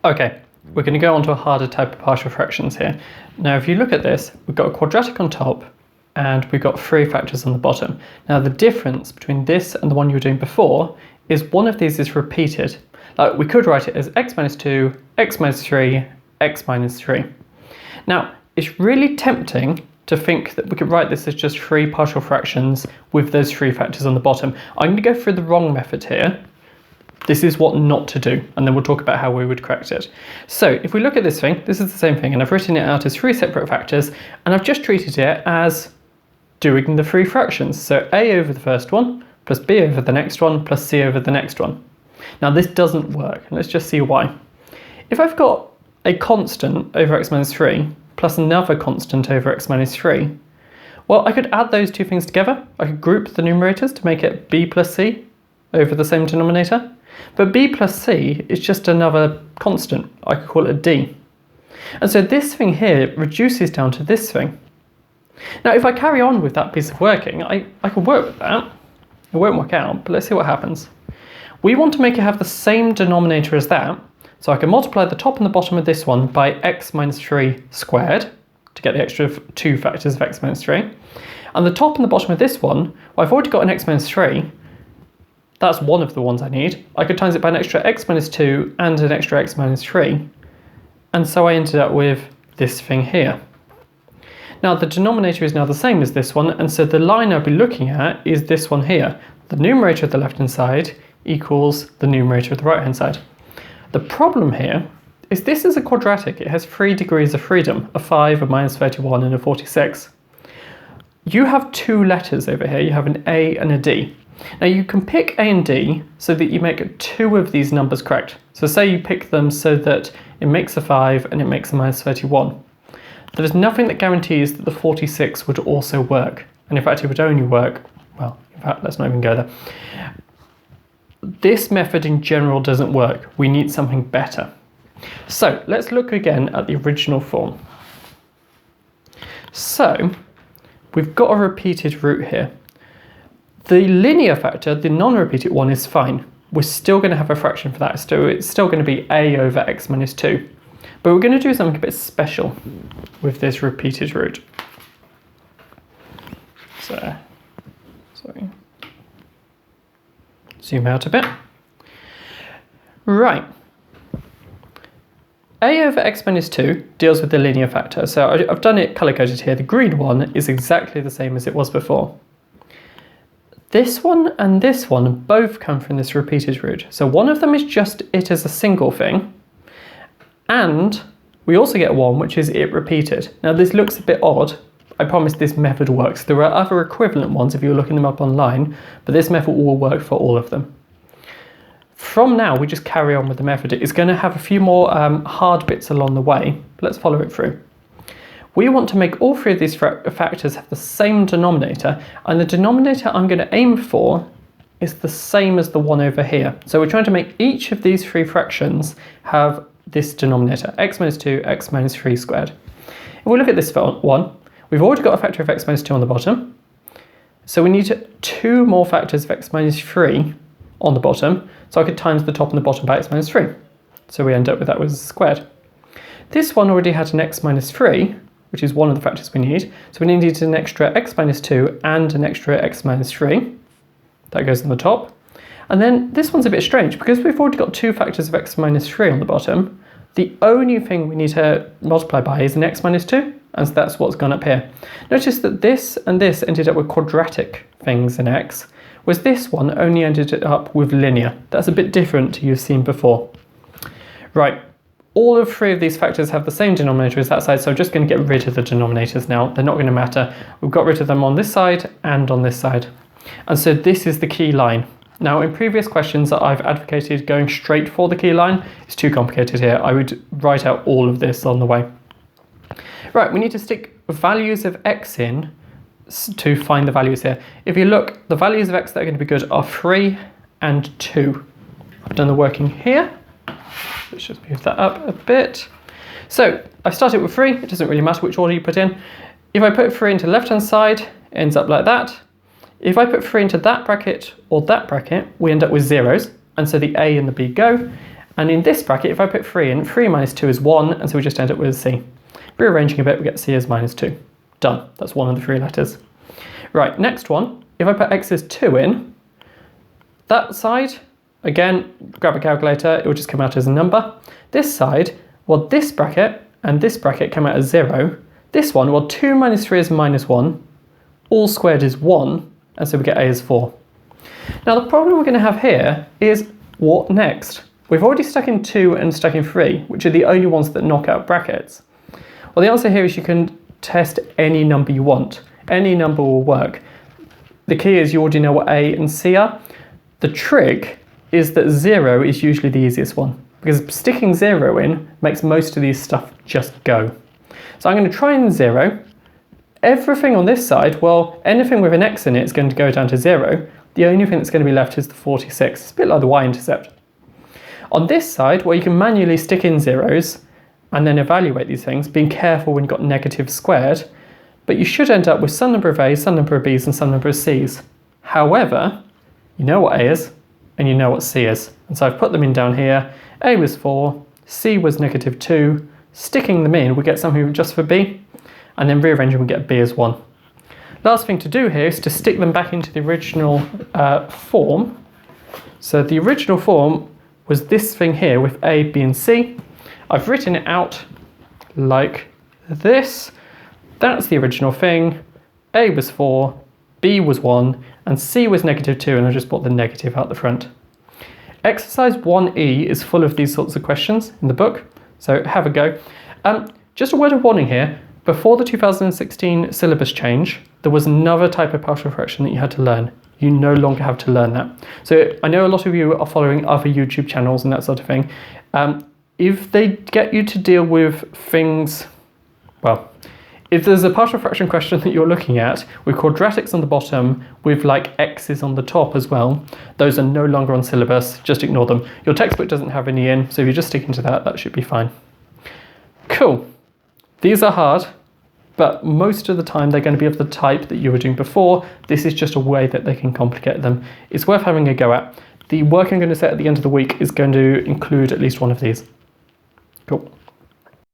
Okay, we're going to go on to a harder type of partial fractions here. Now, if you look at this, we've got a quadratic on top and we've got 3 factors on the bottom. Now, the difference between this and the one you were doing before is one of these is repeated. Like, we could write it as x minus 2, x minus 3, x minus 3. Now, it's really tempting to think that we could write this as just 3 partial fractions with those 3 factors on the bottom. I'm going to go through the wrong method here. This is what not to do, and then we'll talk about how we would correct it. So if we look at this thing, this is the same thing, and I've written it out as 3 separate factors, and I've just treated it as doing the 3 fractions. So a over the first one, plus b over the next one, plus c over the next one. Now this doesn't work, and let's just see why. If I've got a constant over x minus 3, plus another constant over x minus 3, well, I could add those 2 things together. I could group the numerators to make it b plus c over the same denominator. But b plus c is just another constant. I could call it a d. And so this thing here reduces down to this thing. Now, if I carry on with that piece of working, I can work with that. It won't work out, but let's see what happens. We want to make it have the same denominator as that. So I can multiply the top and the bottom of this one by x minus 3 squared to get the extra 2 factors of x minus 3. And the top and the bottom of this one, well, I've already got an x minus 3. That's one of the ones I need. I could times it by an extra x minus 2 and an extra x minus 3. And so I ended up with this thing here. Now the denominator is now the same as this one, and so the line I'll be looking at is this one here. The numerator of the left-hand side equals the numerator of the right-hand side. The problem here is this is a quadratic. It has 3 degrees of freedom, a 5, a minus 31, and a 46. You have 2 letters over here. You have an A and a D. Now you can pick A and D so that you make 2 of these numbers correct. So say you pick them so that it makes a 5 and it makes a minus 31. There is nothing that guarantees that the 46 would also work. And in fact it would only work, well, in fact let's not even go there. This method in general doesn't work. We need something better. So let's look again at the original form. So we've got a repeated root here. The linear factor, the non-repeated one, is fine. We're still going to have a fraction for that, so it's still going to be a over x minus 2. But we're going to do something a bit special with this repeated root. So, sorry. Zoom out a bit. Right. A over x minus 2 deals with the linear factor, so I've done it colour-coded here. The green one is exactly the same as it was before. This one and this one both come from this repeated root. So one of them is just it as a single thing, and we also get one which is it repeated. Now this looks a bit odd. I promise this method works. There are other equivalent ones if you're looking them up online, but this method will work for all of them. From now, we just carry on with the method. It's going to have a few more hard bits along the way, but let's follow it through. We want to make all 3 of these factors have the same denominator, and the denominator I'm going to aim for is the same as the one over here. So we're trying to make each of these 3 fractions have this denominator, x minus 2, x minus 3 squared. If we look at this one, we've already got a factor of x minus 2 on the bottom, so we need 2 more factors of x minus 3 on the bottom, so I could times the top and the bottom by x minus 3. So we end up with that was squared. This one already had an x minus 3, which is one of the factors we need. So we needed an extra x minus 2 and an extra x minus 3. That goes on the top. And then this one's a bit strange because we've already got 2 factors of x minus 3 on the bottom. The only thing we need to multiply by is an x minus 2, and so that's what's gone up here. Notice that this and this ended up with quadratic things in x, whereas this one only ended up with linear. That's a bit different to you've seen before. Right. All of 3 of these factors have the same denominator as that side, so I'm just going to get rid of the denominators now. They're not going to matter. We've got rid of them on this side and on this side. And so this is the key line. Now, in previous questions that I've advocated going straight for the key line, it's too complicated here. I would write out all of this on the way. Right, we need to stick values of x in to find the values here. If you look, the values of x that are going to be good are 3 and 2. I've done the working here. Let's just move that up a bit. So I've started with 3. It doesn't really matter which order you put in. If I put 3 into the left-hand side, it ends up like that. If I put 3 into that bracket or that bracket, we end up with zeros. And so the A and the B go. And in this bracket, if I put 3 in, 3 minus 2 is 1, and so we just end up with a C. Rearranging a bit, we get C as minus 2. Done. That's one of the 3 letters. Right, next one. If I put X as 2 in, that side, again, grab a calculator, it will just come out as a number. This side, well, this bracket and this bracket come out as 0. This one, well, 2 minus 3 is minus 1. All squared is 1, and so we get A as 4. Now, the problem we're going to have here is what next? We've already stuck in 2 and stuck in 3, which are the only ones that knock out brackets. Well, the answer here is you can test any number you want. Any number will work. The key is you already know what A and C are. The trick is that 0 is usually the easiest one, because sticking 0 in makes most of these stuff just go. So I'm going to try in 0. Everything on this side, well, anything with an X in it is going to go down to 0. The only thing that's going to be left is the 46. It's a bit like the y-intercept. On this side, well, you can manually stick in zeros and then evaluate these things, being careful when you've got negative squared, but you should end up with some number of A's, some number of B's, and some number of C's. However, you know what A is, and you know what C is. And so I've put them in down here. A was 4, C was negative 2. Sticking them in, we get something just for B, and then rearranging, we get B as 1. Last thing to do here is to stick them back into the original form. So the original form was this thing here with A, B, and C. I've written it out like this. That's the original thing. A was 4, B was 1, and C was negative 2, and I just brought the negative out the front. Exercise 1E is full of these sorts of questions in the book, so have a go. Just a word of warning here. Before the 2016 syllabus change, there was another type of partial fraction that you had to learn. You no longer have to learn that. So I know a lot of you are following other YouTube channels and that sort of thing. If they get you to deal with things, well, if there's a partial fraction question that you're looking at with quadratics on the bottom, with like x's on the top as well, those are no longer on syllabus, just ignore them. Your textbook doesn't have any in, so if you're just sticking to that, that should be fine. Cool. These are hard, but most of the time they're going to be of the type that you were doing before. This is just a way that they can complicate them. It's worth having a go at. The work I'm going to set at the end of the week is going to include at least one of these. Cool.